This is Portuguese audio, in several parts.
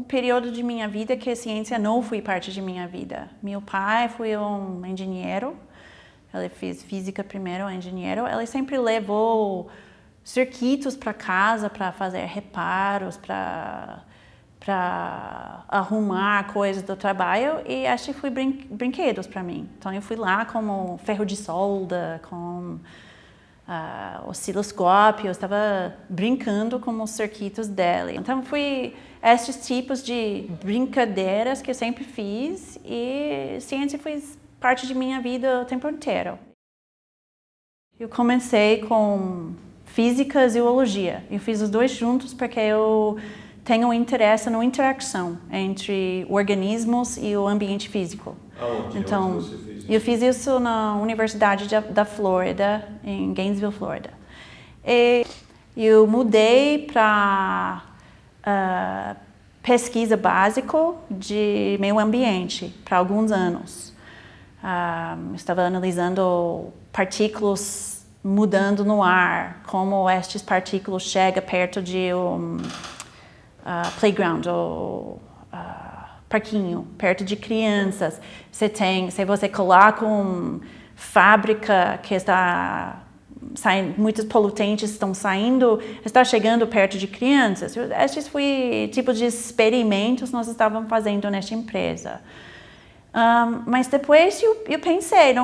período de minha vida que a ciência não foi parte de minha vida. Meu pai foi um engenheiro, ele fez física primeiro, engenheiro. Ele sempre levou circuitos para casa para fazer reparos, para arrumar coisas do trabalho, e acho que foi brinquedos para mim. Então eu fui lá com ferro de solda, com osciloscópio, eu estava brincando com os circuitos dele. Então foi esses tipos de brincadeiras que eu sempre fiz, e ciência fez parte de minha vida o tempo inteiro. Eu comecei com física e zoologia. Eu fiz os dois juntos porque eu tenho interesse na interação entre organismos e o ambiente físico. Aonde? Então, Onde você fez isso? eu fiz isso na Universidade da Flórida, em Gainesville, Flórida. E eu mudei para pesquisa básica de meio ambiente para alguns anos. Estava analisando partículas mudando no ar, como estas partículas chegam perto de playground, ou parquinho, perto de crianças. Se você coloca uma fábrica que está saindo, muitos poluentes estão saindo, está chegando perto de crianças. Esses foi tipo de experimentos que nós estávamos fazendo nesta empresa. Mas depois eu pensei,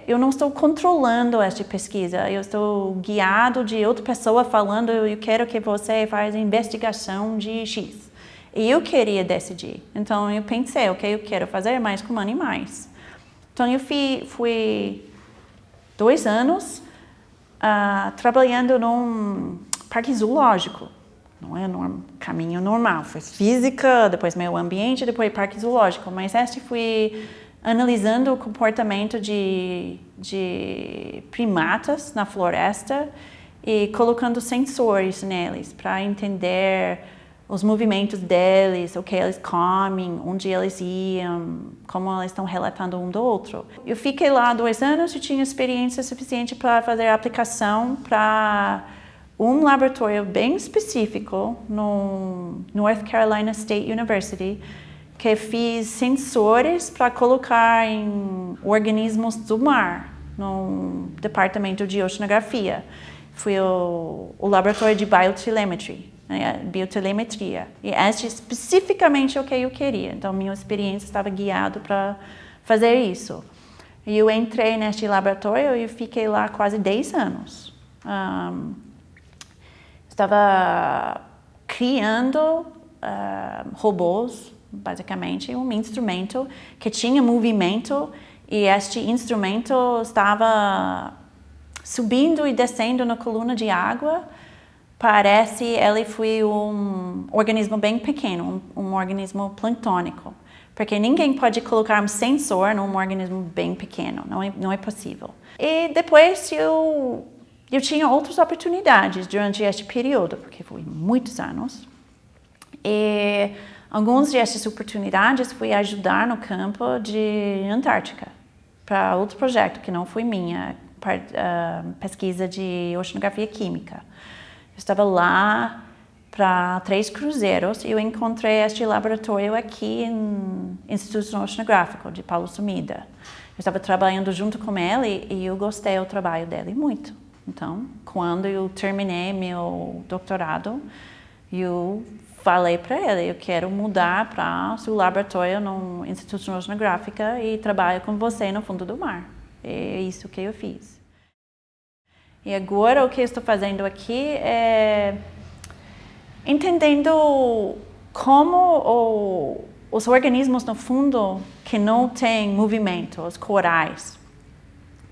eu não estou controlando esta pesquisa, eu estou guiado de outra pessoa falando, eu quero que você faça investigação de X. E eu queria decidir. Então eu pensei, ok, eu quero fazer mais com animais. Então eu fui 2 anos trabalhando num parque zoológico. Não é caminho normal, foi física, depois meio ambiente, depois parque zoológico. Mas este fui analisando o comportamento de primatas na floresta e colocando sensores neles para entender os movimentos deles, o que eles comem, onde eles iam, como eles estão relatando um do outro. Eu fiquei lá 2 anos e tinha experiência suficiente para fazer a aplicação para um laboratório bem específico no North Carolina State University, que fiz sensores para colocar em organismos do mar, no departamento de oceanografia. Foi o laboratório de biotelemetria. E este especificamente o que eu queria. Então, minha experiência estava guiada para fazer isso. E eu entrei neste laboratório e fiquei lá quase 10 anos. Estava criando robôs, basicamente, um instrumento que tinha movimento, e este instrumento estava subindo e descendo na coluna de água. Parece ele foi um organismo bem pequeno, um organismo planctônico, porque ninguém pode colocar um sensor num organismo bem pequeno, não é possível. E depois eu tinha outras oportunidades durante este período, porque foi muitos anos. E algumas dessas oportunidades foi ajudar no campo de Antártica, para outro projeto que não foi minha, pesquisa de oceanografia química. Eu estava lá para 3 cruzeiros e eu encontrei este laboratório aqui no Instituto Oceanográfico de Paulo Sumida. Eu estava trabalhando junto com ele e eu gostei do trabalho dele muito. Então, quando eu terminei meu doutorado, eu falei para ele, eu quero mudar para o seu laboratório no Instituto Oceanográfico e trabalho com você no fundo do mar. É isso que eu fiz. E agora o que eu estou fazendo aqui é entendendo como os organismos no fundo que não têm movimento, os corais,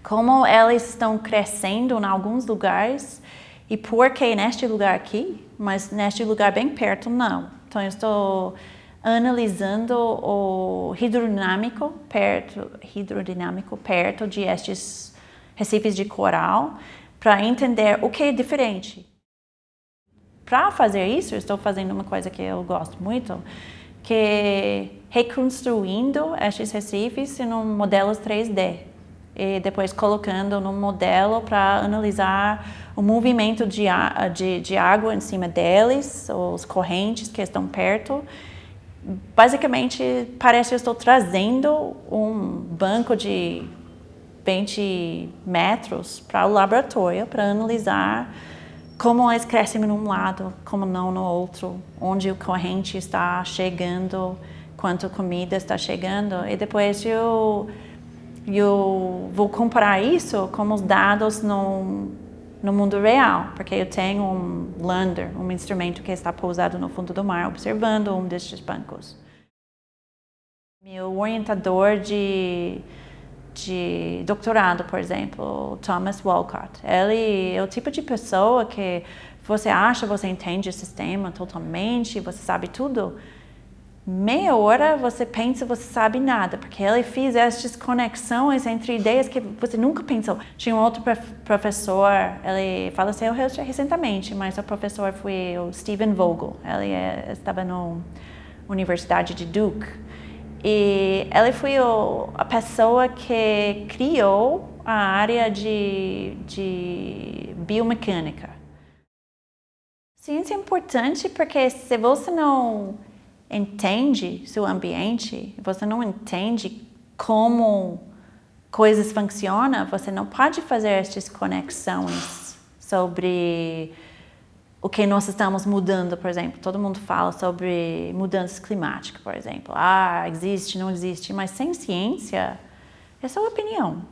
como eles estão crescendo em alguns lugares e por que neste lugar aqui, mas neste lugar bem perto não. Então eu estou analisando o hidrodinâmico perto de estes recifes de coral para entender o que é diferente. Para fazer isso, eu estou fazendo uma coisa que eu gosto muito, que é reconstruindo estes recifes em modelos 3D. E depois colocando no modelo para analisar o movimento de água em cima deles, os correntes que estão perto, basicamente, parece que eu estou trazendo um banco de 20 metros para o laboratório para analisar como eles crescem num lado, como não no outro, onde a corrente está chegando, quanto comida está chegando, e depois eu vou comparar isso com os dados no mundo real, porque eu tenho um lander, um instrumento que está pousado no fundo do mar, observando um destes bancos. Meu orientador de doutorado, por exemplo, Thomas Walcott, ele é o tipo de pessoa que você acha, você entende o sistema totalmente, você sabe tudo. Meia hora você pensa, você sabe nada, porque ele fez essas conexões entre ideias que você nunca pensou. Tinha um outro professor, ele faleceu recentemente, mas o professor foi o Stephen Vogel. Ele estava na Universidade de Duke. E ele foi a pessoa que criou a área de biomecânica. Ciência é importante porque se você não entende seu ambiente, você não entende como coisas funcionam, você não pode fazer essas conexões sobre o que nós estamos mudando, por exemplo. Todo mundo fala sobre mudanças climáticas, por exemplo. Existe, não existe, mas sem ciência, é só opinião.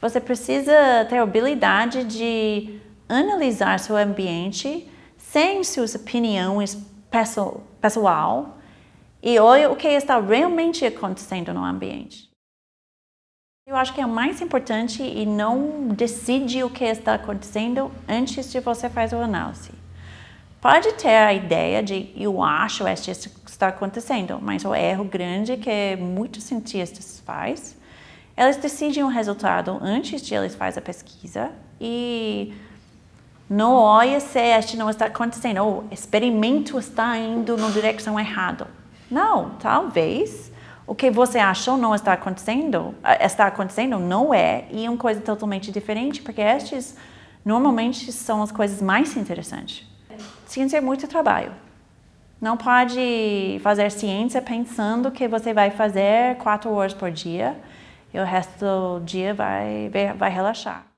Você precisa ter a habilidade de analisar seu ambiente sem suas opiniões pessoal e olha o que está realmente acontecendo no ambiente. Eu acho que é o mais importante e não decide o que está acontecendo antes de você fazer a análise. Pode ter a ideia de eu acho que isso está acontecendo, mas o erro grande que muitos cientistas fazem, eles decidem o resultado antes de eles fazerem a pesquisa e não olha se este não está acontecendo, o experimento está indo na direção errada. Não, talvez o que você achou não está acontecendo não é, e é uma coisa totalmente diferente, porque estes normalmente são as coisas mais interessantes. Ciência é muito trabalho. Não pode fazer ciência pensando que você vai fazer 4 horas por dia e o resto do dia vai relaxar.